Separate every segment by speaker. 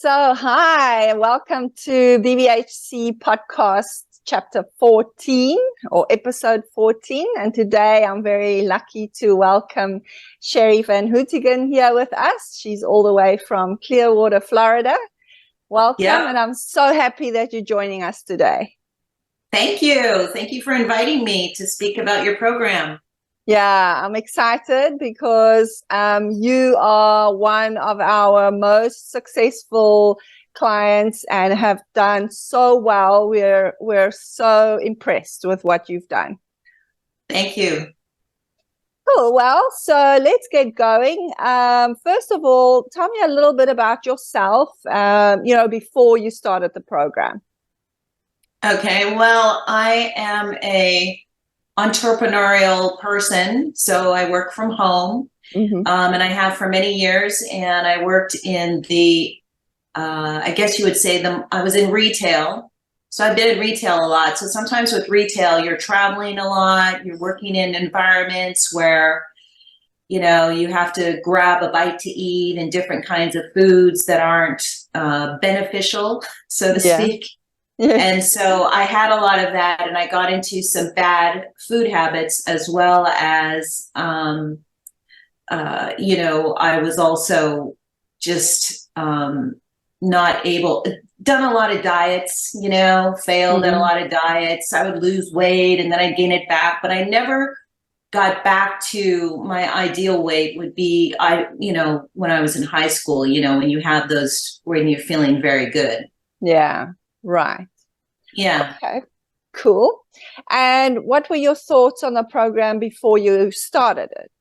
Speaker 1: So, hi, welcome to BBHC podcast chapter 14 or episode 14. And today I'm very lucky to welcome Sherry van Hootegem here with us. She's all the way from Clearwater, Florida. Welcome.
Speaker 2: Yep.
Speaker 1: And I'm so happy that you're joining us today.
Speaker 2: Thank you. Thank you for inviting me to speak about your program.
Speaker 1: Yeah, I'm excited because you are one of our most successful clients and have done so well. We're so impressed with what you've done.
Speaker 2: Thank you.
Speaker 1: Cool. Well, so let's get going. First of all, tell me a little bit about yourself, before you started the program.
Speaker 2: Okay. Well, I am a entrepreneurial person, so I work from home, and I have for many years. And I worked in the, I guess you would say, I was in retail. So I've been in retail a lot. So sometimes with retail, you're traveling a lot. You're working in environments where, you have to grab a bite to eat and different kinds of foods that aren't beneficial, so to speak.
Speaker 1: Yeah.
Speaker 2: And so I had a lot of that, and I got into some bad food habits, as well as, I was also just not able, done a lot of diets, failed at a lot of diets. I would lose weight and then I'd gain it back, but I never got back to my ideal weight. Would be, when I was in high school, when you have those, when you're feeling very good.
Speaker 1: Yeah. Right.
Speaker 2: Yeah.
Speaker 1: Okay, cool. And what were your thoughts on the program before you started it?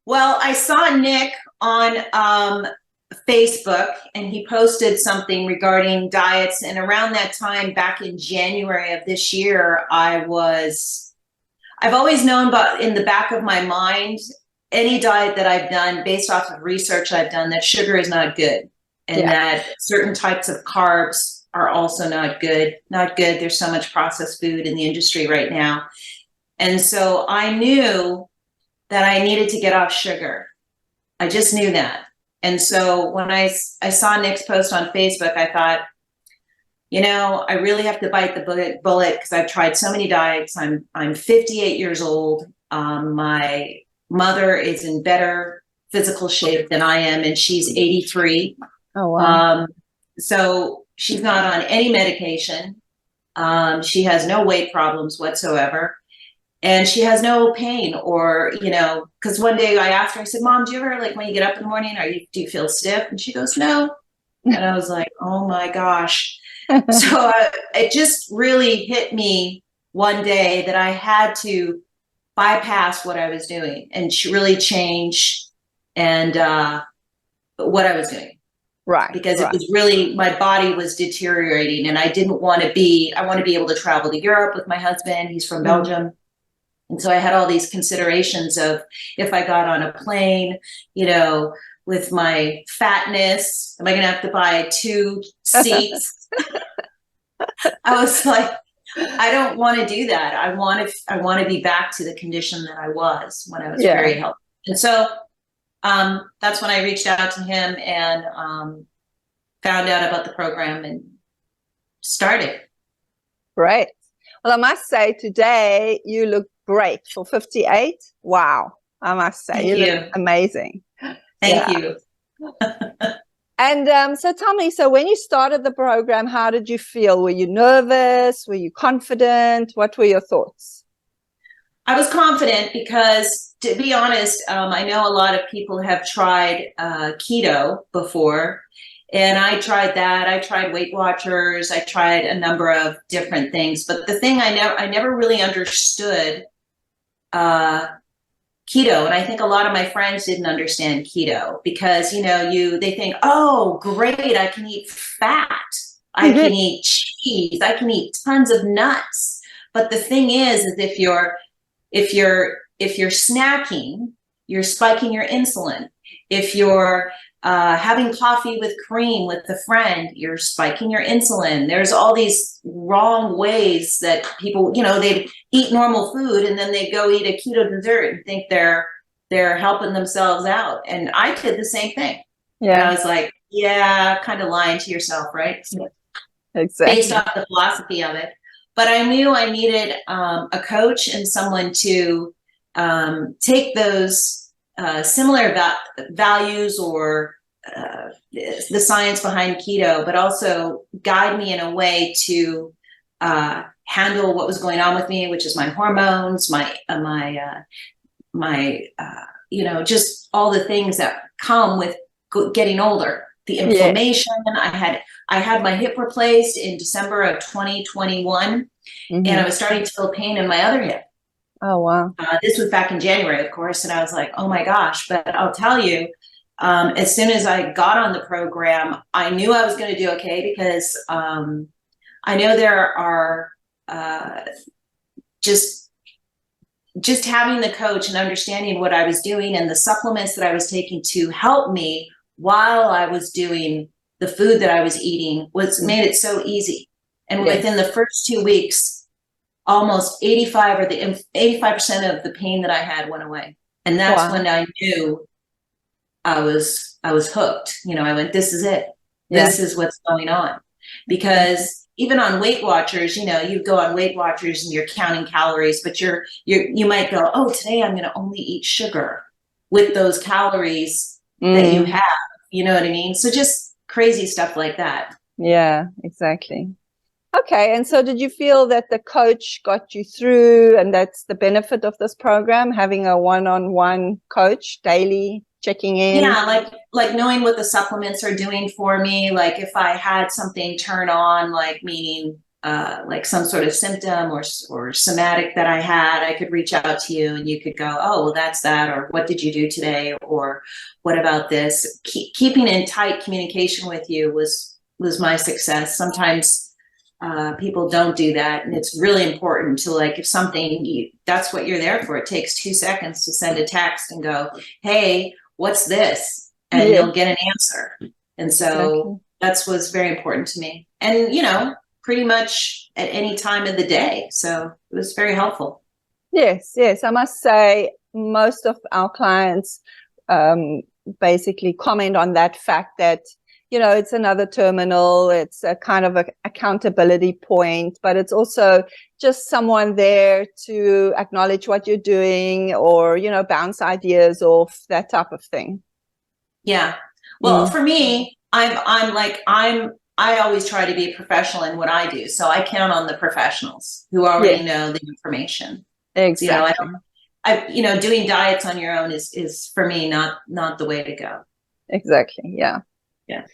Speaker 2: Well, I saw Nick on Facebook, and he posted something regarding diets. And around that time, back in January of this year, I've always known, but in the back of my mind, any diet that I've done based off of research I've done, that sugar is not good, and that certain types of carbs are also not good. There's so much processed food in the industry right now. And so I knew that I needed to get off sugar. I just knew that. And so when I saw Nick's post on Facebook, I thought, I really have to bite the bullet because I've tried so many diets. I'm 58 years old. My mother is in better physical shape than I am, and she's 83.
Speaker 1: Oh, wow.
Speaker 2: So she's not on any medication. She has no weight problems whatsoever. And she has no pain or, because one day I asked her, I said, Mom, do you ever, like, when you get up in the morning, do you feel stiff? And she goes, no. And I was like, oh my gosh. So it just really hit me one day that I had to bypass what I was doing and really change and what I was doing.
Speaker 1: Right.
Speaker 2: Because it was really, my body was deteriorating, and I want to be able to travel to Europe with my husband. He's from Belgium. And so I had all these considerations of, if I got on a plane, with my fatness, am I going to have to buy 2 seats? I was like, I don't want to do that. I want to be back to the condition that I was when I was very healthy. And so that's when I reached out to him and found out about the program and started.
Speaker 1: Right. Well, I must say today you look great for 58. Wow. I must say you look amazing.
Speaker 2: Thank you.
Speaker 1: And so tell me, so when you started the program, how did you feel? Were you nervous? Were you confident? What were your thoughts?
Speaker 2: I was confident because, to be honest, I know a lot of people have tried keto before, and I tried that. I tried Weight Watchers. I tried a number of different things, but the thing I never really understood keto, and I think a lot of my friends didn't understand keto because they think, oh, great, I can eat fat, I can eat cheese, I can eat tons of nuts. But the thing is if you're snacking, you're spiking your insulin. If you're having coffee with cream with a friend, you're spiking your insulin. There's all these wrong ways that people, they eat normal food and then they go eat a keto dessert and think they're helping themselves out. And I did the same thing. Yeah. And I was like, yeah, kind of lying to yourself, right?
Speaker 1: Exactly.
Speaker 2: Based off the philosophy of it. But I knew I needed a coach and someone to take those similar values or the science behind keto, but also guide me in a way to handle what was going on with me, which is my hormones, just all the things that come with getting older. The inflammation. I had my hip replaced in December of 2021, and I was starting to feel pain in my other hip.
Speaker 1: Oh, wow.
Speaker 2: This was back in January, of course, and I was like, oh my gosh. But I'll tell you, as soon as I got on the program, I knew I was going to do okay, because I know there are just having the coach and understanding what I was doing and the supplements that I was taking to help me while I was doing the food that I was eating made it so easy. And within the first 2 weeks, almost 85% of the pain that I had went away. And that's when I knew I was hooked. I went, this is it. This is what's going on. Because even on Weight Watchers, you go on Weight Watchers and you're counting calories, but you might go, oh, today I'm going to only eat sugar with those calories that you have. You know what I mean? So just crazy stuff like that.
Speaker 1: Yeah, exactly. Okay. And so did you feel that the coach got you through, and that's the benefit of this program, having a one-on-one coach daily checking in?
Speaker 2: Yeah, like knowing what the supplements are doing for me. Like if I had something turn on, like meaning like some sort of symptom or somatic that I had, I could reach out to you and you could go, oh, well, that's that. Or what did you do today? Or what about this? Keeping in tight communication with you was my success. Sometimes people don't do that. And it's really important to, like, if something, that's what you're there for. It takes 2 seconds to send a text and go, hey, what's this? And you'll get an answer. And so that's was very important to me. And, pretty much at any time of the day. So it was very helpful.
Speaker 1: Yes. I must say most of our clients basically comment on that fact that, it's another terminal, it's a kind of accountability point, but it's also just someone there to acknowledge what you're doing or, bounce ideas off, that type of thing.
Speaker 2: Yeah. Well, for me, I always try to be a professional in what I do. So I count on the professionals who already know the information.
Speaker 1: Exactly.
Speaker 2: Doing diets on your own is for me, not the way to go.
Speaker 1: Exactly. Yeah.
Speaker 2: Yeah.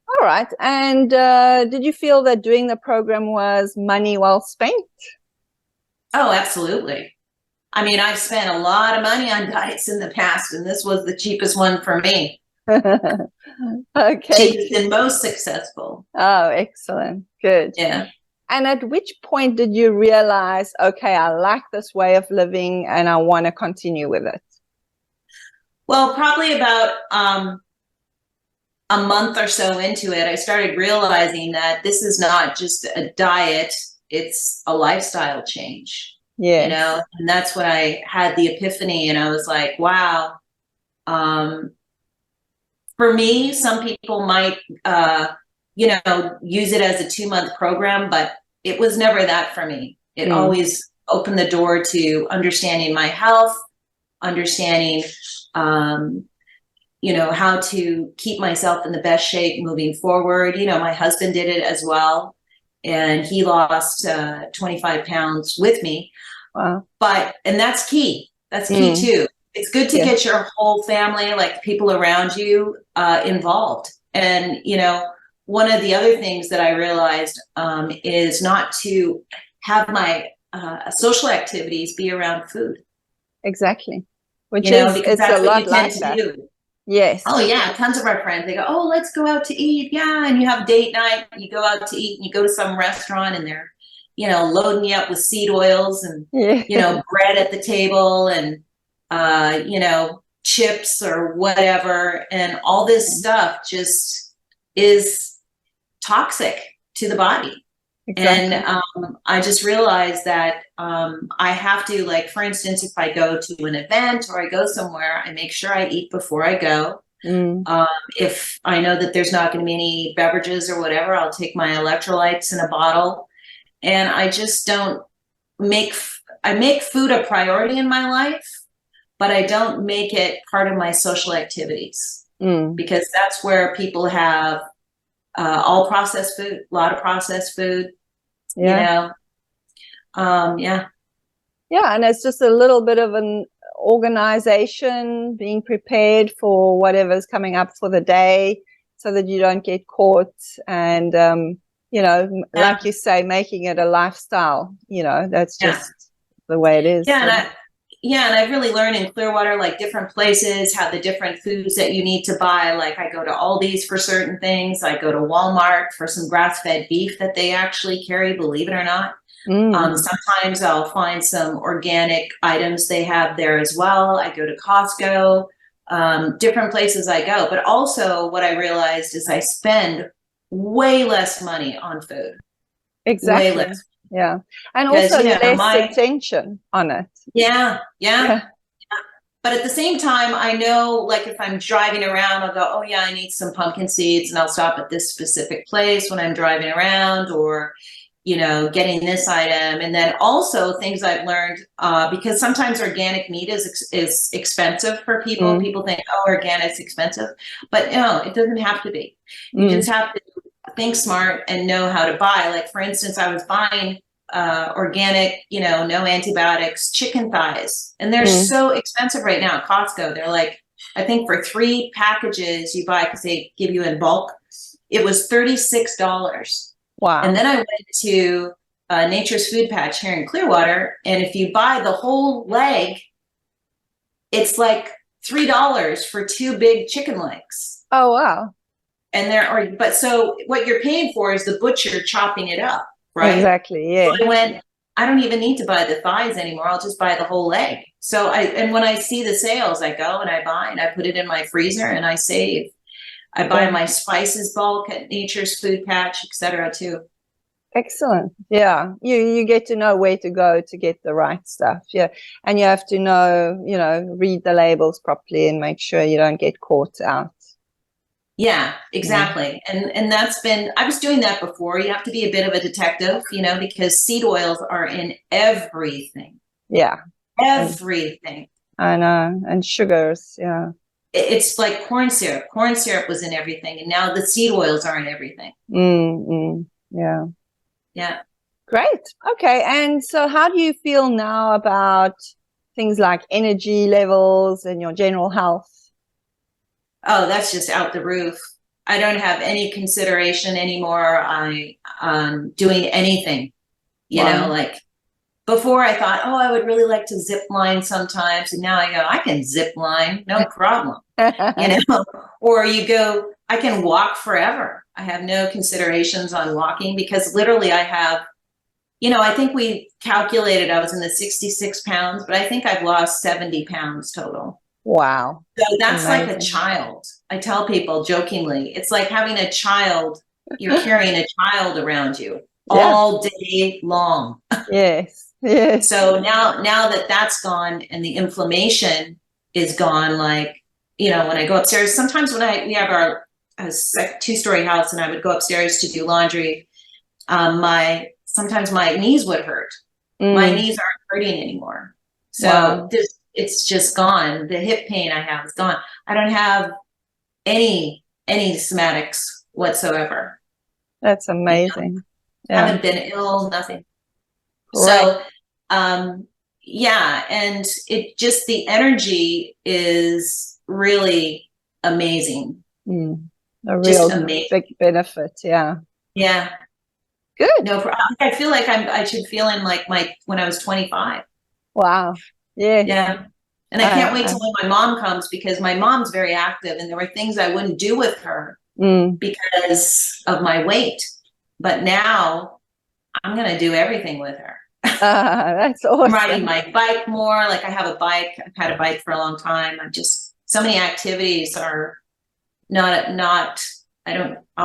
Speaker 1: All right. And did you feel that doing the program was money well spent?
Speaker 2: Oh, absolutely. I mean, I've spent a lot of money on diets in the past, and this was the cheapest one for me.
Speaker 1: Okay.
Speaker 2: Cheapest and most successful.
Speaker 1: Oh, excellent. Good.
Speaker 2: Yeah.
Speaker 1: And at which point did you realize, okay, I like this way of living and I want to continue with it?
Speaker 2: Well, probably about a month or so into it, I started realizing that this is not just a diet, it's a lifestyle change.
Speaker 1: Yeah.
Speaker 2: And that's when I had the epiphany, and I was like, wow. For me, some people might, use it as a 2-month program, but it was never that for me. It always opened the door to understanding my health, understanding, how to keep myself in the best shape moving forward. My husband did it as well, and he lost 25 pounds with me.
Speaker 1: Wow.
Speaker 2: And that's key. That's key too. It's good to get your whole family, like people around you, involved. And, one of the other things that I realized is not to have my social activities be around food.
Speaker 1: Exactly. Which is, it's a lot like that. Yes.
Speaker 2: Oh yeah. Tons of our friends, they go, oh, let's go out to eat. Yeah. And you have date night, you go out to eat, and you go to some restaurant and they're, loading you up with seed oils and, bread at the table and, chips or whatever. And all this stuff just is toxic to the body. Exactly. And I just realized that I have to, like, for instance, if I go to an event or I go somewhere, I make sure I eat before I go. If I know that there's not going to be any beverages or whatever, I'll take my electrolytes in a bottle. And I just don't I make food a priority in my life, but I don't make it part of my social activities, because that's where people have all processed food, a lot of processed food,
Speaker 1: Yeah.
Speaker 2: Yeah.
Speaker 1: Yeah, and it's just a little bit of an organization, being prepared for whatever's coming up for the day so that you don't get caught. And, like you say, making it a lifestyle, that's just the way it is.
Speaker 2: And I've really learned in Clearwater, like different places have the different foods that you need to buy. Like I go to Aldi's for certain things. I go to Walmart for some grass-fed beef that they actually carry, believe it or not. Sometimes I'll find some organic items they have there as well. I go to Costco, different places I go. But also what I realized is I spend way less money on food.
Speaker 1: Exactly.
Speaker 2: Way less.
Speaker 1: Yeah. And also less attention on it.
Speaker 2: Yeah. But at the same time, I know, like if I'm driving around, I'll go, oh yeah, I need some pumpkin seeds, and I'll stop at this specific place when I'm driving around, or getting this item. And then also things I've learned, because sometimes organic meat is expensive for people. People think, oh, organic's expensive, but no, it doesn't have to be. You just have to think smart and know how to buy. Like for instance, I was buying organic, no antibiotics, chicken thighs, and they're so expensive right now at Costco. They're like, I think for 3 packages you buy, because they give you in bulk, it was $36.
Speaker 1: Wow.
Speaker 2: And then I went to Nature's Food Patch here in Clearwater, and if you buy the whole leg, it's like $3 for 2 big chicken legs.
Speaker 1: Oh, wow.
Speaker 2: And but so what you're paying for is the butcher chopping it up, right?
Speaker 1: Exactly, yeah.
Speaker 2: So I went, I don't even need to buy the thighs anymore. I'll just buy the whole leg. So and when I see the sales, I go and I buy, and I put it in my freezer and I save. I buy my spices bulk at Nature's Food Patch, etc. too.
Speaker 1: Excellent. Yeah. You get to know where to go to get the right stuff. Yeah. And you have to know, read the labels properly and make sure you don't get caught out.
Speaker 2: Yeah, exactly. And that's been, I was doing that before. You have to be a bit of a detective, because seed oils are in everything.
Speaker 1: Yeah.
Speaker 2: Everything.
Speaker 1: I know. And sugars. Yeah.
Speaker 2: It's like corn syrup. Corn syrup was in everything, and now the seed oils are in everything.
Speaker 1: Yeah.
Speaker 2: Yeah.
Speaker 1: Great. Okay. And so how do you feel now about things like energy levels and your general health?
Speaker 2: Oh, that's just out the roof. I don't have any consideration anymore on doing anything, like before I thought, oh, I would really like to zip line sometimes. And now I go, I can zip line, no problem. Or you go, I can walk forever. I have no considerations on walking, because literally I have, I think we calculated I was in the 66 pounds, but I think I've lost 70 pounds total.
Speaker 1: Wow.
Speaker 2: So that's amazing. Like a child. I tell people jokingly, it's like having a child. You're carrying a child around you all day long.
Speaker 1: Yes.
Speaker 2: So now that that's gone and the inflammation is gone, like, when I go upstairs, sometimes when we have our 2-story house and I would go upstairs to do laundry, sometimes my knees would hurt. My knees aren't hurting anymore. So it's just gone. The hip pain I have is gone. I don't have any somatics whatsoever.
Speaker 1: That's amazing.
Speaker 2: Haven't been ill, nothing.
Speaker 1: Right.
Speaker 2: So, and it just, the energy is really amazing.
Speaker 1: A real big benefit. Yeah.
Speaker 2: Yeah.
Speaker 1: Good.
Speaker 2: No, I feel like I should feel in like when I was 25.
Speaker 1: Wow. Yeah.
Speaker 2: Yeah. And I can't wait till my mom comes, because my mom's very active, and there were things I wouldn't do with her because of my weight. But now I'm going to do everything with her.
Speaker 1: That's awesome.
Speaker 2: I'm riding my bike more. Like I have a bike. I've had a bike for a long time. I'm just, so many activities are I'll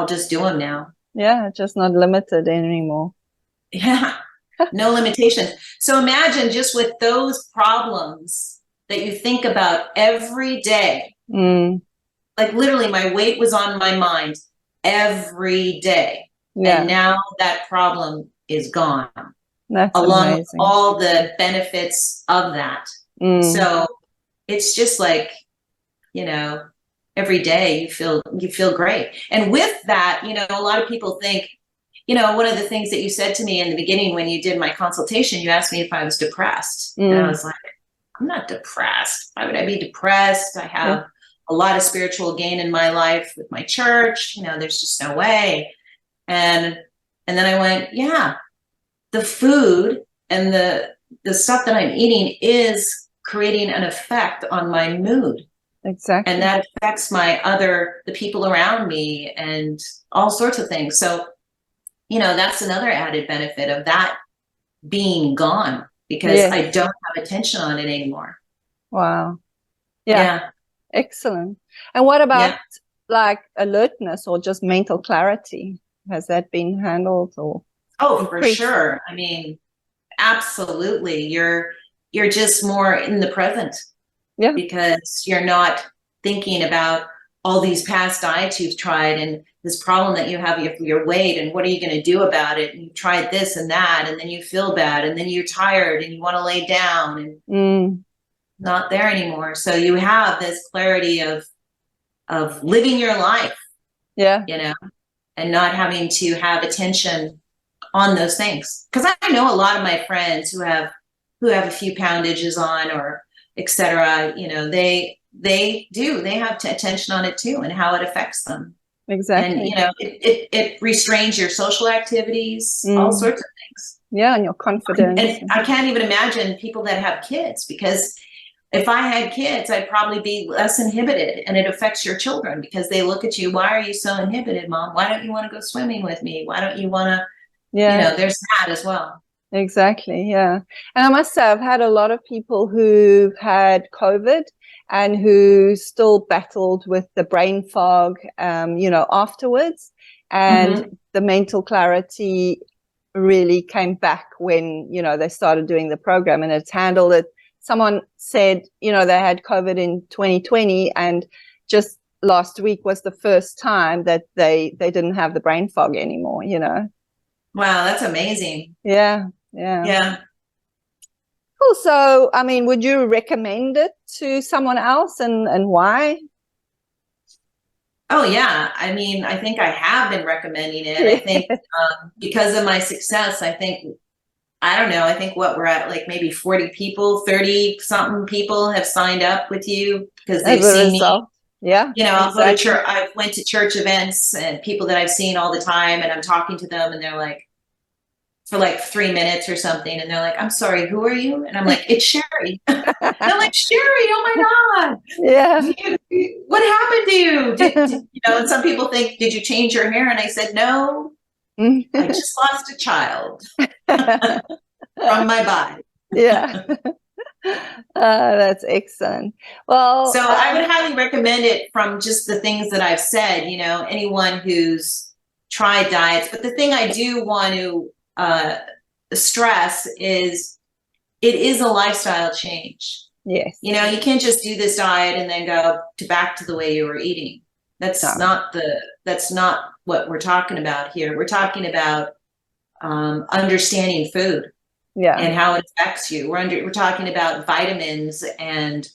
Speaker 2: just do them now.
Speaker 1: Yeah. Just not limited anymore.
Speaker 2: Yeah. No limitations. So imagine just with those problems that you think about every day, like literally my weight was on my mind every day.
Speaker 1: Yeah.
Speaker 2: And now that problem is gone,
Speaker 1: That's
Speaker 2: along with
Speaker 1: amazing.
Speaker 2: all the benefits of that. So it's just like, you know, every day you feel great. And with that, you know, a lot of people think, you know, one of the things that you said to me in the beginning when you did my consultation, you asked me if I was depressed. And I was like, I'm not depressed. Why would I be depressed? I have a lot of spiritual gain in my life with my church. You know, there's just no way. And then I went, yeah, the food and the stuff that I'm eating is creating an effect on my mood.
Speaker 1: Exactly.
Speaker 2: And that affects the people around me and all sorts of things. So, you know, that's another added benefit of that being gone, because I don't have attention on it anymore.
Speaker 1: Wow. Yeah. Excellent. And what about like alertness or just mental clarity? Has that been handled or?
Speaker 2: Oh, for sure. I mean, absolutely. You're just more in the present. Yeah. Because you're not thinking about all these past diets you've tried and this problem that you have with your weight and what are you going to do about it? And you tried this and that, and then you feel bad, and then you're tired and you want to lay down and not there anymore. So you have this clarity of living your life. Yeah. You know, and not having to have attention on those things. Because I know a lot of my friends who have a few poundages on or etc. You know, they have attention on it too and how it affects them. Exactly. And you know, it restrains your social activities, all sorts of things.
Speaker 1: Yeah, and your confidence.
Speaker 2: And I can't even imagine people that have kids, because if I had kids, I'd probably be less inhibited, and it affects your children because they look at you. Why are you so inhibited, Mom? Why don't you want to go swimming with me? Why don't you want to, you know, there's that as well.
Speaker 1: Exactly. Yeah. And I must say, I've had a lot of people who've had COVID and who still battled with the brain fog, you know, afterwards. And the mental clarity really came back when, you know, they started doing the program, and it's handled it. Someone said, you know, they had COVID in 2020, and just last week was the first time that they didn't have the brain fog anymore, you know.
Speaker 2: Wow, that's amazing.
Speaker 1: Yeah. Cool. So, I mean, would you recommend it to someone else, and why?
Speaker 2: Oh, yeah. I mean, I think I have been recommending it. I think because of my success, I think what we're at, like maybe 40 people, 30 something people have signed up with you because they've seen me.
Speaker 1: Yeah.
Speaker 2: You know, I'll go to church. I went to church events and people that I've seen all the time, and I'm talking to them, and they're like, for like 3 minutes or something, and they're like, I'm sorry, who are you? And I'm like, it's Sherry. They're like, Sherry, oh my God. Yeah. What happened to you? You know, and some people think, did you change your hair? And I said, no, I just lost a child from my body.
Speaker 1: Yeah. That's excellent. Well,
Speaker 2: so I would highly recommend it from just the things that I've said, you know, anyone who's tried diets. But the thing I do want to stress is it is a lifestyle change. Yes. You know, you can't just do this diet and then go back to the way you were eating. That's not what we're talking about here. We're talking about understanding food and how it affects you. We're talking about vitamins and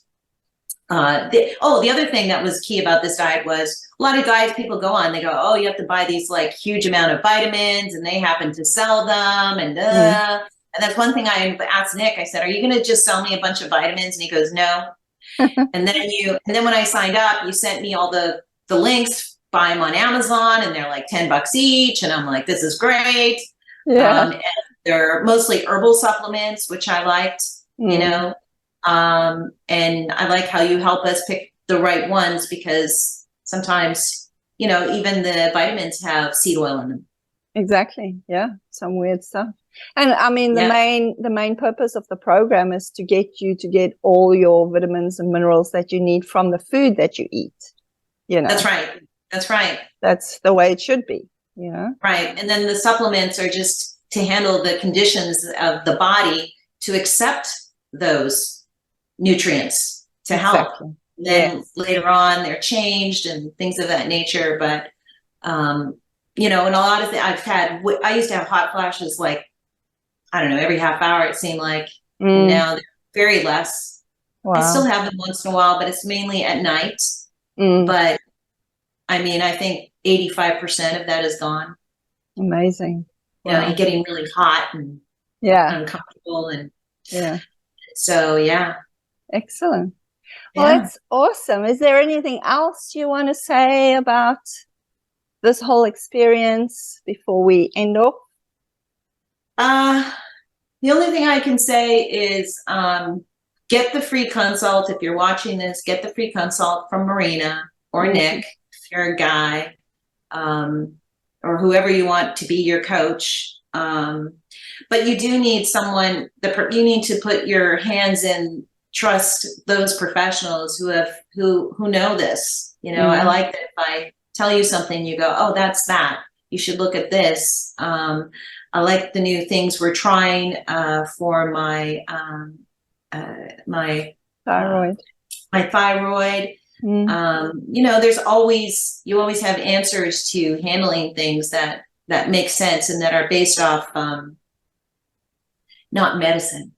Speaker 2: the other thing that was key about this diet was a lot of diets people go on, they go, oh, you have to buy these like huge amount of vitamins and they happen to sell them and that's one thing I asked Nick. I said, are you going to just sell me a bunch of vitamins? And he goes, no. and then when I signed up, you sent me all the links, buy them on Amazon, and they're like $10 each. And I'm like, this is great. And they're mostly herbal supplements, which I liked, you know. And I like how you help us pick the right ones, because sometimes, you know, even the vitamins have seed oil in them.
Speaker 1: Exactly. Yeah. Some weird stuff. And I mean, the main purpose of the program is to get you to get all your vitamins and minerals that you need from the food that you eat. You know,
Speaker 2: that's right. That's right.
Speaker 1: That's the way it should be, you know.
Speaker 2: Right. And then the supplements are just to handle the conditions of the body to accept those nutrients to help then
Speaker 1: Yes.
Speaker 2: later on they're changed and things of that nature. But, you know, and a lot of things I used to have hot flashes, like, I don't know, every half hour it seemed like, and
Speaker 1: Mm.
Speaker 2: now they're very less. I still
Speaker 1: Wow.
Speaker 2: have them once in a while, but it's mainly at night.
Speaker 1: Mm.
Speaker 2: But I mean, I think 85% of that is gone.
Speaker 1: Amazing.
Speaker 2: You know, you're
Speaker 1: Wow.
Speaker 2: getting really hot and
Speaker 1: Yeah.
Speaker 2: uncomfortable. And
Speaker 1: Yeah.
Speaker 2: so, yeah,
Speaker 1: Excellent. Well,
Speaker 2: yeah.
Speaker 1: it's awesome. Is there anything else you want to say about this whole experience before we end off?
Speaker 2: The only thing I can say is get the free consult. If you're watching this, get the free consult from Marina or Nick, if you're a guy, or whoever you want to be your coach. But you do need someone, you need to put your hands in, trust those professionals who know this. You know, I like that if I tell you something, you go, oh, that's that. You should look at this. I like the new things we're trying for my
Speaker 1: Thyroid.
Speaker 2: my thyroid. You know, you always have answers to handling things that make sense and that are based off not medicine.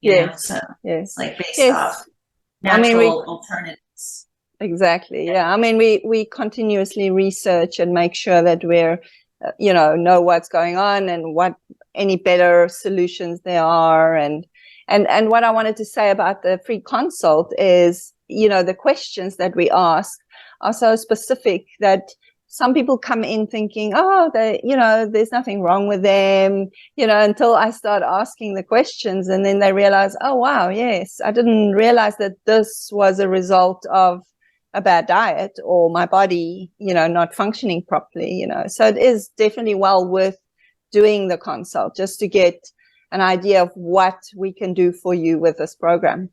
Speaker 2: You know, so like based off natural alternatives.
Speaker 1: Exactly. Yeah. I mean, we continuously research and make sure that we're, you know what's going on and what any better solutions there are. And what I wanted to say about the free consult is, you know, the questions that we ask are so specific that some people come in thinking, oh, you know, there's nothing wrong with them, you know, until I start asking the questions, and then they realize, oh, wow, yes, I didn't realize that this was a result of a bad diet or my body, you know, not functioning properly, you know. So it is definitely well worth doing the consult just to get an idea of what we can do for you with this program.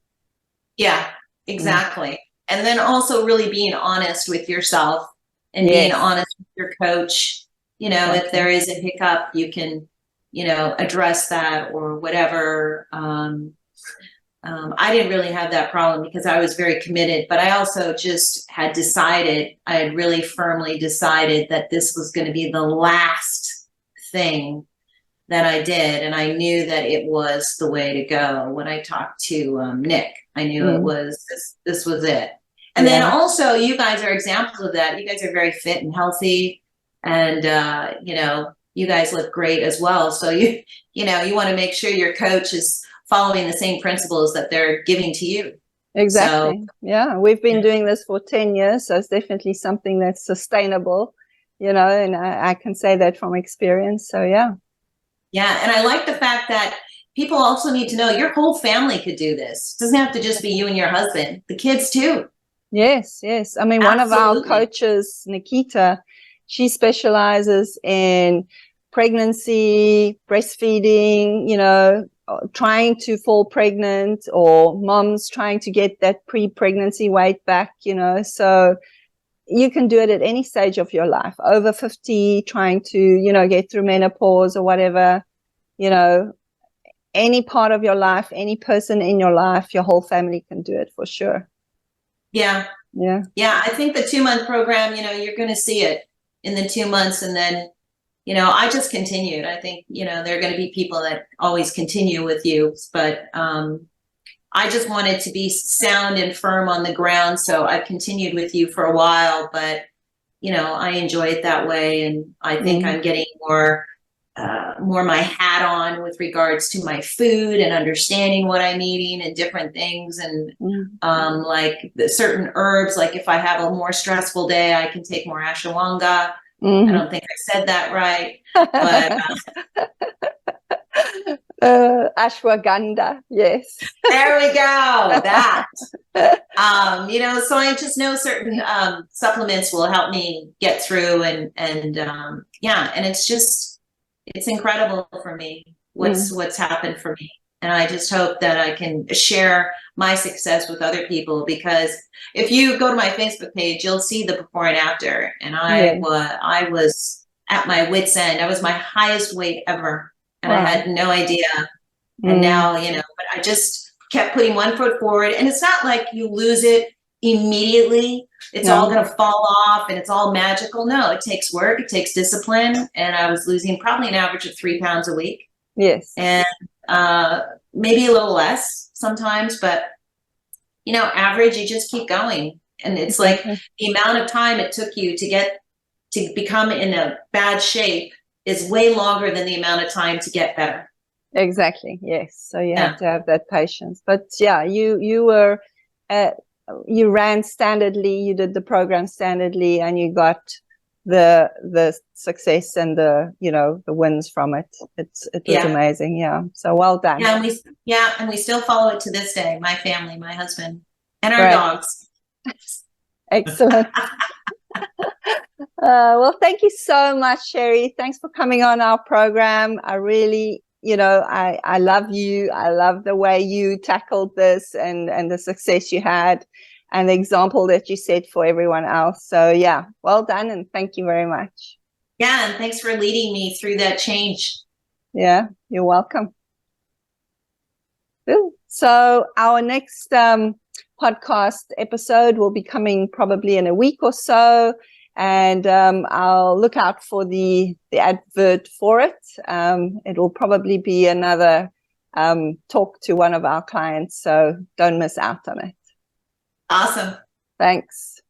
Speaker 2: Yeah, exactly. And then also really being honest with yourself and being honest with your coach. You know, if there is a hiccup, you can, you know, address that or whatever. I didn't really have that problem because I was very committed, but I also just had decided, I had really firmly decided that this was going to be the last thing that I did. And I knew that it was the way to go. When I talked to Nick, I knew it was, this was it. And then also you guys are examples of that. You guys are very fit and healthy, and, you know, you guys look great as well. So you know, you want to make sure your coach is following the same principles that they're giving to you.
Speaker 1: Exactly. So, yeah, we've been doing this for 10 years, so it's definitely something that's sustainable, you know, and I can say that from experience. So, yeah.
Speaker 2: Yeah, and I like the fact that people also need to know your whole family could do this. It doesn't have to just be you and your husband, the kids too.
Speaker 1: Yes, yes. I mean, one of our coaches, Nikita, she specializes in pregnancy, breastfeeding, you know, trying to fall pregnant, or moms trying to get that pre-pregnancy weight back, you know. So you can do it at any stage of your life, over 50, trying to, you know, get through menopause or whatever, you know, any part of your life, any person in your life, your whole family can do it for sure.
Speaker 2: Yeah.
Speaker 1: Yeah.
Speaker 2: Yeah. I think the 2-month program, you know, you're going to see it in the 2 months. And then, you know, I just continued. I think, you know, there are going to be people that always continue with you, but I just wanted to be sound and firm on the ground. So I continued with you for a while, but, you know, I enjoy it that way. And I think I'm getting more my hat on with regards to my food and understanding what I'm eating and different things. And like the certain herbs, like if I have a more stressful day, I can take more ashwagandha. I don't think I said that right, but
Speaker 1: ashwagandha, yes.
Speaker 2: There we go. That. You know, so I just know certain supplements will help me get through, and yeah, and it's incredible for me what's happened for me. And I just hope that I can share my success with other people, because if you go to my Facebook page, you'll see the before and after. And I was at my wit's end. I was my highest weight ever, and I had no idea. And now, you know, but I just kept putting one foot forward. And it's not like you lose it immediately it's
Speaker 1: No.
Speaker 2: all going to fall off and it's all magical. No, it takes work, it takes discipline, and I was losing probably an average of 3 pounds a week.
Speaker 1: Yes.
Speaker 2: And maybe a little less sometimes, but you know, average, you just keep going. And it's like the amount of time it took you to become in a bad shape is way longer than the amount of time to get better.
Speaker 1: Exactly. Yes. So you have to have that patience. But yeah, you were, you ran standardly, you did the program standardly, and you got the success and the, you know, the wins from it. It was amazing. Yeah. So well done.
Speaker 2: Yeah, and we still follow it to this day. My family, my husband, and our
Speaker 1: Great.
Speaker 2: dogs.
Speaker 1: Excellent. Well, thank you so much, Sherry. Thanks for coming on our program. I really, you know, I love you. I love the way you tackled this and the success you had and the example that you set for everyone else. So yeah, well done. And thank you very much.
Speaker 2: Yeah. And thanks for leading me through that change.
Speaker 1: Yeah, you're welcome. Cool. So our next podcast episode will be coming probably in a week or so. And I'll look out for the advert for it. It will probably be another talk to one of our clients, so don't miss out on it.
Speaker 2: Awesome.
Speaker 1: Thanks.